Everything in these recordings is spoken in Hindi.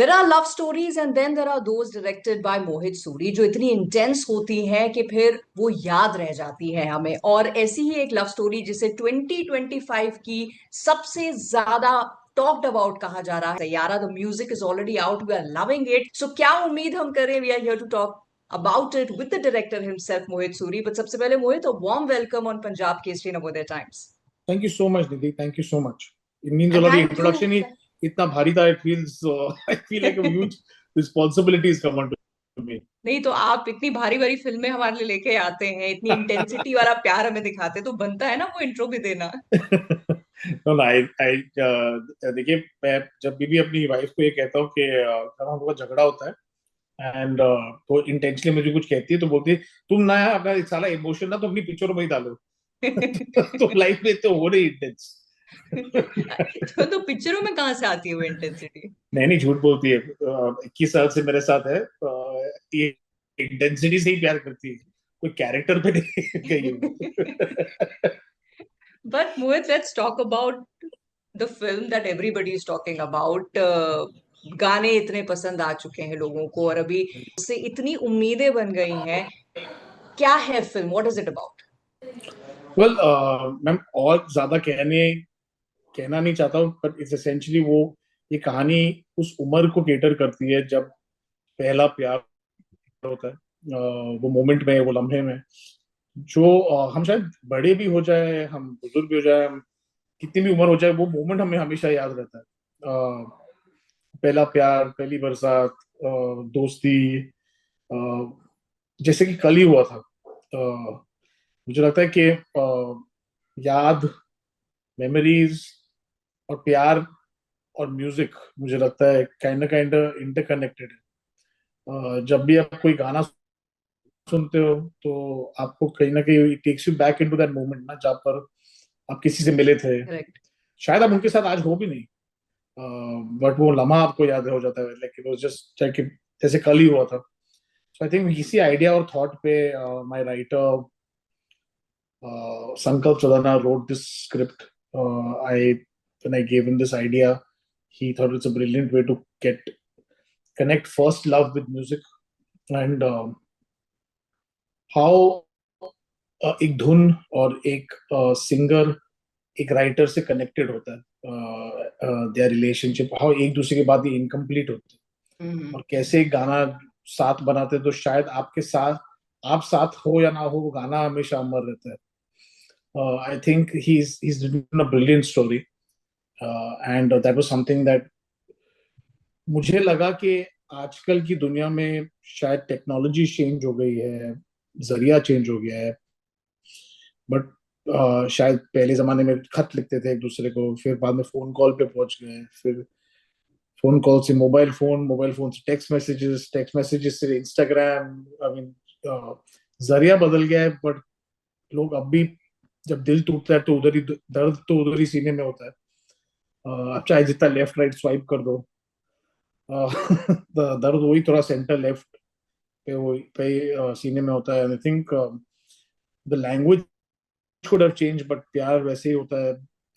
There are love stories and then there are those directed by मोहित सूरी जो इतनी इंटेंस होती हैं कि फिर वो याद रह जाती है हमें। और ऐसी ही एक लव स्टोरी जिसे 2025 की सबसे ज्यादा टॉक्ड अबाउट कहा जा रहा है Saiyaara. The music is already out, we are loving it. सो क्या उम्मीद हम करें, we are here to talk about it with the director himself, Mohit Suri. But सबसे पहले Mohit, a warm welcome on Punjab Kesari Navodaya Times. Thank you so much, Nidhi. Thank you so much. It means a And lot. The thank introduction you. is इतना भारी था. It feels I feel like a huge responsibility is come onto me. नहीं तो आप इतनी भारी भारी फिल्में हमारे लिए लेके आते हैं, इतनी इंटेंसिटी वाला प्यार हमें दिखाते हैं, तो बनता है ना वो इंट्रो भी देना। No, no, I देखिए मैं जब भी अपनी वाइफ को ये कहता हूँ कि जब हम लोग का झगड़ा होता है एंड तो इंटेंशनली मुझे कुछ कहती है तो बोलती है तुम ना यार अपना सारा इमोशन ना तो अपनी पिक्चरों में ही डालो। तो लाइफ में तो हो रही इंटेंस। तो पिक्चरों में कहाँ से आती है वो इंटेंसिटी? नहीं झूठ बोलती है। 21 साल से मेरे साथ है। ये इंटेंसिटी से ही प्यार करती है, कोई कैरेक्टर पे नहीं गई। But Mohit, let's talk about the film that everybody is talking about. गाने इतने पसंद आ चुके हैं लोगों को और अभी उससे इतनी उम्मीदें बन गई हैं। क्या है film? What is it about? Well ma'am और ज्यादा कहना नहीं चाहता हूँ बट इट्स एसेंशियली वो ये कहानी उस उम्र को केटर करती है जब पहला प्यार होता है। वो मोमेंट में, वो लम्हे में जो हम शायद बड़े भी हो जाए, हम बुजुर्ग भी हो जाए, हम कितनी भी उम्र हो जाए, वो मोमेंट हमें हमेशा याद रहता है। पहला प्यार, पहली बरसात, दोस्ती, जैसे कि कल ही हुआ था। मुझे लगता है कि याद, मेमोरीज और प्यार और म्यूजिक मुझे लगता है काइंड इंटरकनेक्टेड है। जब भी आप कोई गाना सुनते हो तो आपको कहीं ना कहीं it takes you back into that moment ना, जहाँ पर आप किसी से मिले थे। Correct. शायद आप उनके साथ आज हो भी नहीं, बट वो लम्हा आपको याद हो जाता है, like it was just like जैसे कल ही हुआ था। सो आई थिंक इसी आइडिया और थॉट पे my writer Sankalp Sadana wrote this script. When I gave him this idea, he thought it's a brilliant way to connect first love with music and how एक धुन और एक सिंगर एक राइटर से कनेक्टेड होता है, देयर रिलेशनशिप, हाउ एक दूसरे के बाद ये इनकम्प्लीट होते हैं और कैसे एक गाना साथ बनाते हैं तो शायद आपके साथ आप साथ हो या ना हो, वो गाना हमेशा अमर रहता है। I think he's written a brilliant story, and that was something that मुझे लगा कि आजकल की दुनिया में शायद टेक्नोलॉजी चेंज हो गई है, जरिया चेंज हो गया है, बट शायद पहले जमाने में खत लिखते थे एक दूसरे को, फिर बाद में फोन कॉल पे पहुंच गए, फिर फोन कॉल से मोबाइल फोन से टेक्स्ट मैसेजेस से इंस्टाग्राम। आई मीन जरिया बदल गया है, बट लोग अब भी जब दिल टूटता है तो उधर ही दर्द तो उधर ही सीने में होता है। अब चाहे जितना लेफ्ट राइट स्वाइप कर दो, दर्द वही थोड़ा सेंटर लेफ्ट पे वो पे सीने में होता है। I think the language could have changed, but प्यार वैसे ही होता है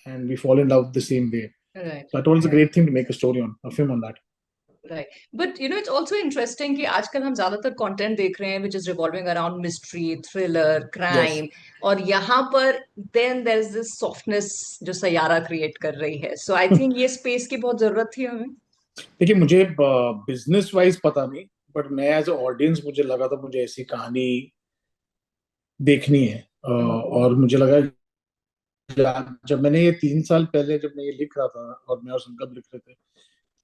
and we fall in love the same way. Right. So I thought it's a great thing to make a film on that. Right. But you know, it's also interesting कि आजकल हम ज्यादातर कंटेंट देख रहे हैं which is revolving around mystery, thriller, crime, और यहाँ पर then there is this softness जो सैयारा क्रिएट कर रही है. So I think ये स्पेस की बहुत जरूरत थी हमें. देखिए मुझे बिजनेस वाइज पता नहीं, बट मैं एज अ ऑडियंस मुझे लगा था मुझे ऐसी कहानी देखनी है। और मुझे लगा जब मैंने ये 3 साल पहले जब मैं ये लिख रहा था और मैं और संकल्प लिख रहे थे,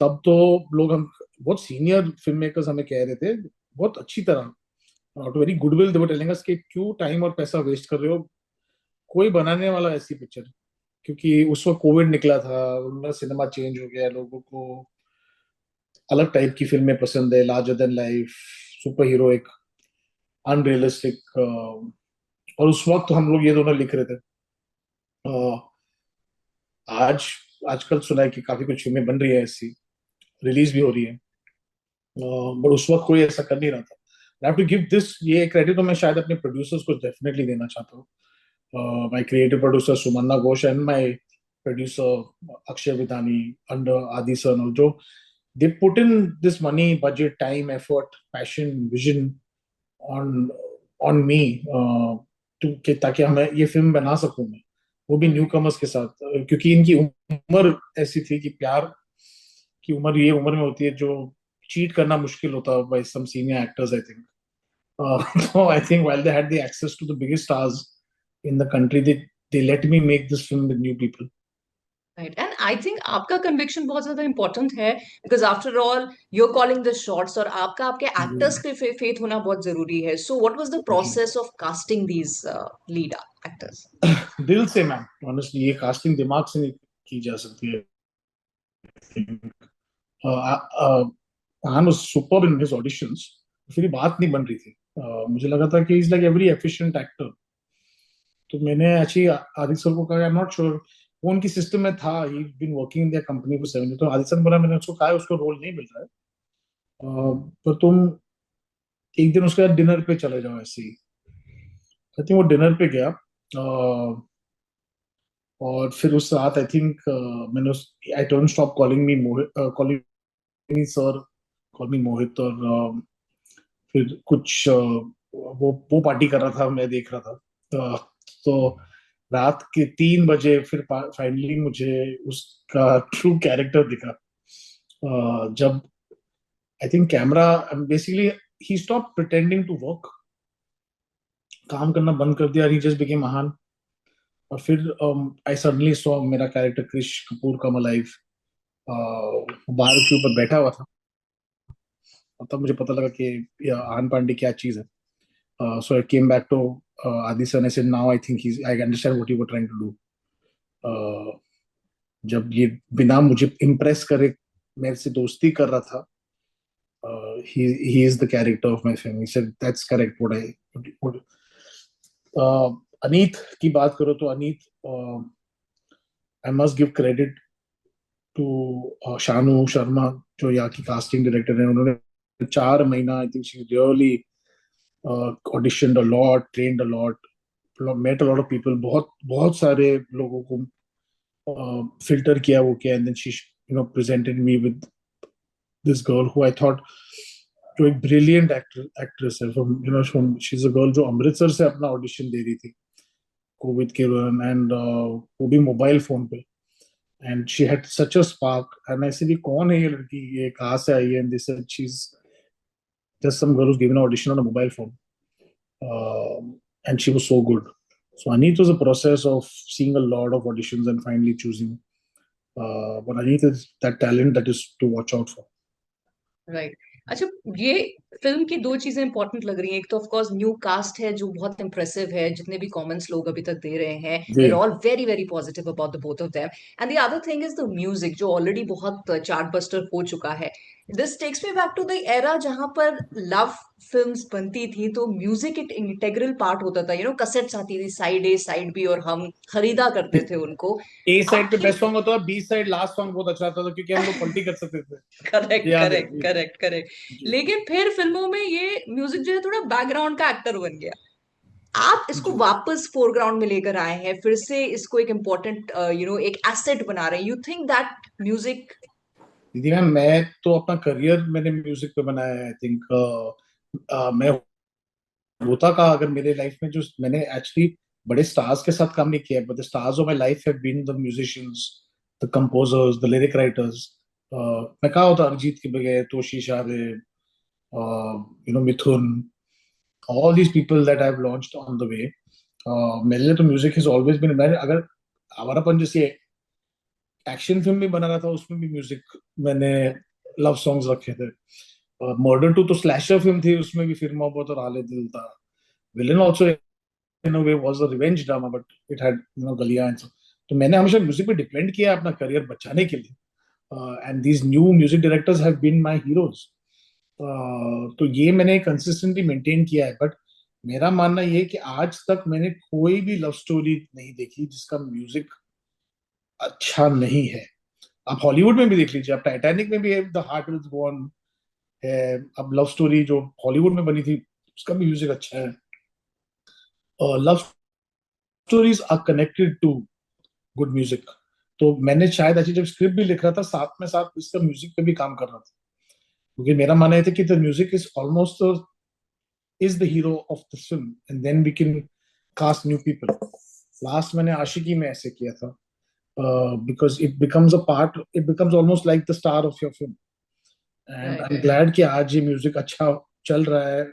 तब तो लोग, हम बहुत सीनियर फिल्म मेकर्स हमें कह रहे थे बहुत अच्छी तरह, not very goodwill, they were telling us कि क्यों टाइम और पैसा वेस्ट कर रहे हो, कोई बनाने वाला ऐसी पिक्चर। क्योंकि उस वक्त कोविड निकला था, उनका सिनेमा चेंज हो गया, लोगों को अलग टाइप की फिल्में पसंद है, larger than life, super heroic, unrealistic. और उस वक्त हम लोग ये दोनों लिख रहे थे। आज आजकल सुना है कि काफी कुछ फिल्में बन रही है, ऐसी रिलीज भी हो रही है, बट उस वक्त कोई ऐसा कर नहीं रहा था। I have to give this, ये क्रेडिट तो मैं शायद अपने प्रोड्यूसर्स को डेफिनेटली देना चाहता हूँ। My creative producer Somanna Ghosh and my producer Akshay Vidhani under आदि सन, जो they put in this money, budget, time, effort, passion, vision on on me, कि ताकि हमें ये फिल्म बना सकूं मैं, वो भी न्यू कमर्स के साथ, क्योंकि इनकी उम्र ऐसी थी कि प्यार की उम्र ये उम्र में होती है जो चीट करना मुश्किल होता है by some senior actors, I think. So I think while they had the access to the biggest stars in the country, they let me make this film with new people. Right and I think आपका कन्विक्शन बहुत ज्यादा इंपॉर्टेंट है because after all you are calling the shots और आपका आपके एक्टर्स जी, के फेथ होना बहुत जरूरी है. सो व्हाट वाज द जी. Process of casting these lead actors? दिल से मैम, ऑनेस्टली ये कास्टिंग दिमाग से नहीं की जा सकती है. आन was superb in his auditions. फिर ये बात नहीं बन रही थी. मुझे लगा था कि is like every efficient actor. तो मैंने एक्चुअली आदित्य सर को कहा, आई एम नॉट श्योर, वो उनकी सिस्टम में था, ही been working in their company for 7 years. तो आदित्य सर ने बोला, मैंने उसको कहा उसको रोल नहीं मिल रहा है, पर तुम एक दिन उसके साथ डिनर पे चले जाओ ऐसे ही. आई थिंक वो डिनर पे गया. और फिर उस रात आई थिंक मैंने उस I don't stop calling me Mohit, calling me sir, call मी मोहित. और फिर कुछ वो पार्टी कर रहा था, मैं देख रहा था. तो रात के 3 बजे फिर फाइनली मुझे उसका ट्रू कैरेक्टर दिखा. जब आई थिंक कैमरा बेसिकली ही स्टॉप प्रिटेंडिंग टू वर्क, काम करना बंद कर दिया, ही जस्ट बिकेम महान. और फिर आई सडनली सॉ मेरा कैरेक्टर क्रिश कपूर कम अलाइव बार के ऊपर बैठा हुआ था. और तब मुझे पता लगा कि आन पांडे क्या चीज है. So I came back to Adi sir, I said now I think I understand what you were trying to do. जब ये बिना मुझे इम्प्रेस करे मेरे से दोस्ती कर रहा था, he is the character of my film. He said that's correct what I. Aneet की बात करो तो Aneet, I must give credit to Shanoo Sharma, जो यहाँ की कास्टिंग डायरेक्टर है. उन्होंने 4 महीना, I think she really auditioned a lot, trained a lot, met a lot of people, बहुत बहुत सारे लोगों को फिल्टर किया, वो किया, and then she presented me with this girl who I thought जो एक ब्रिलियंट एक्ट्रेस है. From she is a girl जो अमृतसर से अपना ऑडिशन दे रही थी कोविड के दौरान, एंड वो भी मोबाइल फोन पे. And she had such a spark, and ऐसे भी कौन है ये लड़की, ये कहाँ से आई है, and this she is just some girl who's given an audition on a mobile phone, and she was so good. So Aneet was a process of seeing a lot of auditions and finally choosing. But Aneet is that talent that is to watch out for. Right. अच्छा, ये फिल्म की दो चीजें इंपॉर्टेंट लग रही हैं. एक तो ऑफ कोर्स न्यू कास्ट है जो बहुत इंप्रेसिव है, जितने भी कमेंट्स लोग अभी तक दे रहे हैं दे आर जी. All very very positive about the both of them. And the other thing is the music जो ऑलरेडी बहुत चार्टबस्टर हो चुका है. This takes me back to the era जहां पर लव फिल्म्स बनती थी तो म्यूजिक एक इंटेग्रल पार्ट होता था. कैसेट्स आती थी, साइड ए साइड बी, और हम खरीदा करते थे उनको. ए अब साइड पे की बेस्ट सॉन्ग होता है, बी साइड लास्ट सॉन्ग बहुत अच्छा आता था, क्योंकि हम लोग पलटी कर सकते थे. करेक्ट याद है करेक्ट जी. Correct correct. जी. लेकिन फिर फिल्मों में ये म्यूजिक जो है थोड़ा बैकग्राउंड का एक्टर बन गया. आप इसको जी. वापस फोरग्राउंड में लेकर आए हैं, फिर से इसको एक इम्पोर्टेंट एक एसेट बना रहे हैं. You think that music? दीदी मैम, मैं तो अपना करियर मैंने म्यूजिक पे बनाया है. आई थिंक मैं होता का अगर मेरे लाइफ में जो मैंने एक्चुअली बड़े स्टार्स के साथ काम नहीं किया, but the stars of my life have been the musicians, the composers, the lyric writers. मैं कहा होता अरिजीत के बगैर, तोशी शारे, मिथुन, all these people that I've launched on the way. मेरे लिए तो म्यूजिक has always been, मैंने अगर आवारापन जैसे एक्शन फिल्म भी बना रहा था, उसमें भी म्यूजिक मैंने लव सॉन्ग्स रखे थे. मर्डर 2 तो स्लैशर फिल्म थी, उसमें भी फिर मोहब्बत और हाले दिल था. Villain also in a way was a revenge drama, but it had गलियां एंड सो. तो मैंने हमेशा म्यूजिक पे डिपेंड किया अपना करियर बचाने के लिए. And these new music directors have been my heroes. तो ये मैंने कंसिस्टेंटली मेंटेन किया है. बट मेरा मानना ये है कि आज तक मैंने कोई भी लव स्टोरी नहीं देखी जिसका म्यूजिक अच्छा नहीं है. आप हॉलीवुड में भी देख लीजिए, आप टाइटैनिक में भी the heart will go on है. अब लव स्टोरी जो हॉलीवुड में बनी थी उसका भी म्यूजिक अच्छा है. Love stories are connected to good music. तो मैंने शायद ऐसी जब स्क्रिप्ट भी लिख रहा था, साथ में साथ इसका म्यूजिक पे भी काम कर रहा था, क्योंकि मेरा मानना ये था कि the music is almost is the hero of the film, and then we can cast new people. Last मैंने आशिकी में ऐसे किया था, because it becomes almost like the star of your film. And Right, I'm right. glad कि आज ये म्यूजिक अच्छा चल रहा है,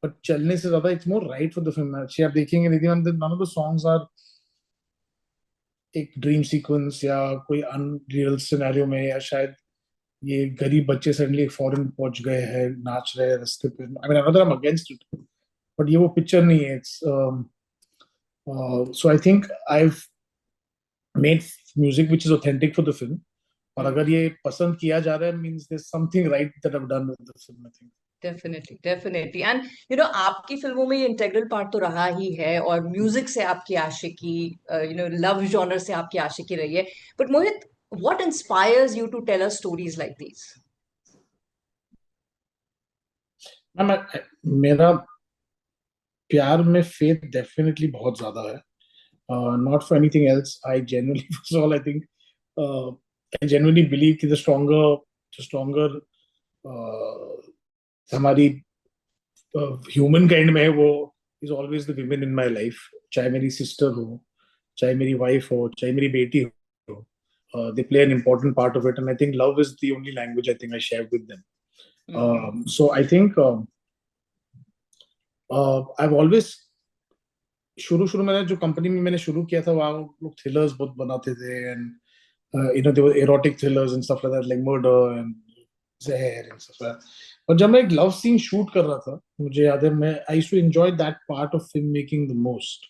but चलने से ज्यादा it's more right for the film. अच्छे आप देखेंगे निधि ma'am, none of the songs are एक ड्रीम सीक्वेंस या कोई अनरियल सिनेरियो में, या शायद ये गरीब बच्चे सडनली फॉरेन पहुंच गए हैं, नाच रहे हैं रास्ते पे। I mean I am against it, but ये वो पिक्चर नहीं है। It's so I think I made music which is authentic for the film, और Hmm. अगर ये पसंद किया जा रहा है, means there something right that I have done with the film, I think. Definitely definitely and आपकी फिल्मों में ये इंटेग्रल पार्ट तो रहा ही है, और म्यूजिक से आपकी आशिकी, लव जॉनर से आपकी आशिकी रही है। But Mohit, what inspires you to tell us stories like these? मेरा प्यार में फेथ डेफिनेटली बहुत ज्यादा है, not for anything else. I genuinely, first of all, I think I genuinely believe कि the stronger हमारी ह्यूमन काइंड में है, वो is always the women in my life. चाहे मेरी सिस्टर हो, चाहे मेरी वाइफ हो, चाहे मेरी बेटी हो, they play an important part of it, and I think love is the only language I think I share with them. So I think I've always, शुरू में जो कंपनी में मैंने शुरू किया था, वहाँ लोग थ्रिलर्स बहुत बनाते थे, and they were erotic thrillers and stuff like that, like murder and जहर and stuff like that. और जब मैं एक लव सीन शूट कर रहा था, मुझे याद है, मैं I used to enjoy that part of film making the most,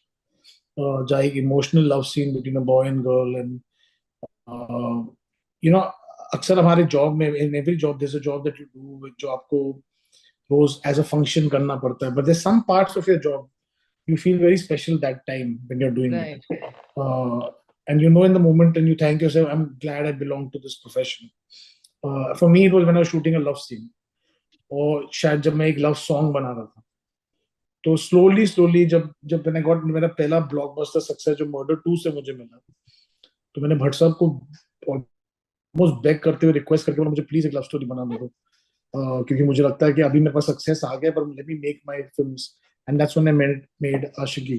जहाँ एक emotional love scene between a boy and girl, and you know अक्सर हमारे जॉब में, in every job there is a job that you do, जो आपको रोज एज अ फंक्शन करना पड़ता है, but there some parts of your job you feel very special that time when you're doing right. it. And in the moment, and you thank yourself, I'm glad I belong to this profession. For me, it was when I was shooting a love scene, और शायद जब मैं एक लव सॉन्ग बना रहा था, तो स्लोली जब जब मैंने गॉट मेरा पहला ब्लॉकबस्टर सक्सेस जो मर्डर 2 से मुझे मिला, तो मैंने भट्ट साहब को ऑलमोस्ट बेग करते हुए, रिक्वेस्ट करके बोला, मुझे प्लीज एक लव स्टोरी बना दो, क्योंकि मुझे लगता है कि अभी मेरे पास सक्सेस आ गया, पर let me make my films, and that's when I made Ashiki.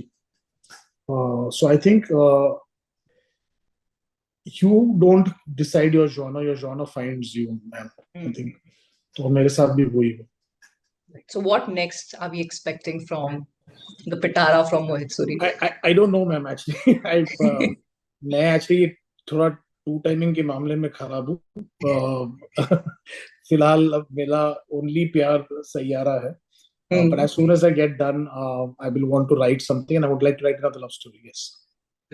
So I think you don't decide your genre finds you, man. I think तो मेरे साथ भी वही है. So what next are we expecting from the Pitara from Mohit Suri? I don't know, ma'am, actually. मैं actually थोड़ा टू टाइमिंग के मामले में खराब हूँ. फिलहाल अब मेरा ओनली प्यार सैयारा है. But as soon as I get done, I will want to write something, and I would like to write another love story. Yes.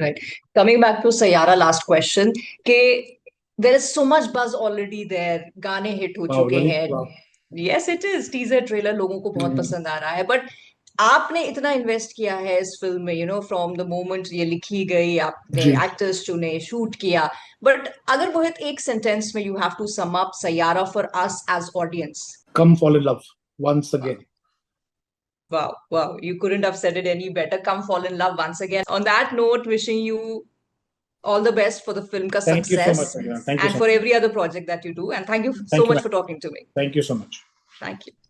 Right. Coming back to Sayara, last question. कि there is so much buzz already there. गाने hit हो Wow, चुके really? हैं. Wow. Yes, it is. Teaser trailer लोगों को बहुत पसंद आ रहा है. But आपने इतना इन्वेस्ट किया है इस फिल्म में, फ्रॉम द मोमेंट ये लिखी गई, आपने जी. एक्टर्स चुने, शूट किया. बट अगर मोहित एक सेंटेंस में you have to sum up Saiyaara for us as audience. Come fall in love once again. Wow, wow. You couldn't have said it any better. Come fall in love once again. On that note, wishing you all the best for the film ka Thank you so success much, Sagira. Thank you and so for much. every other project that you do. And thank you so Thank you, much ma'am. for talking to me. Thank you so much. Thank you.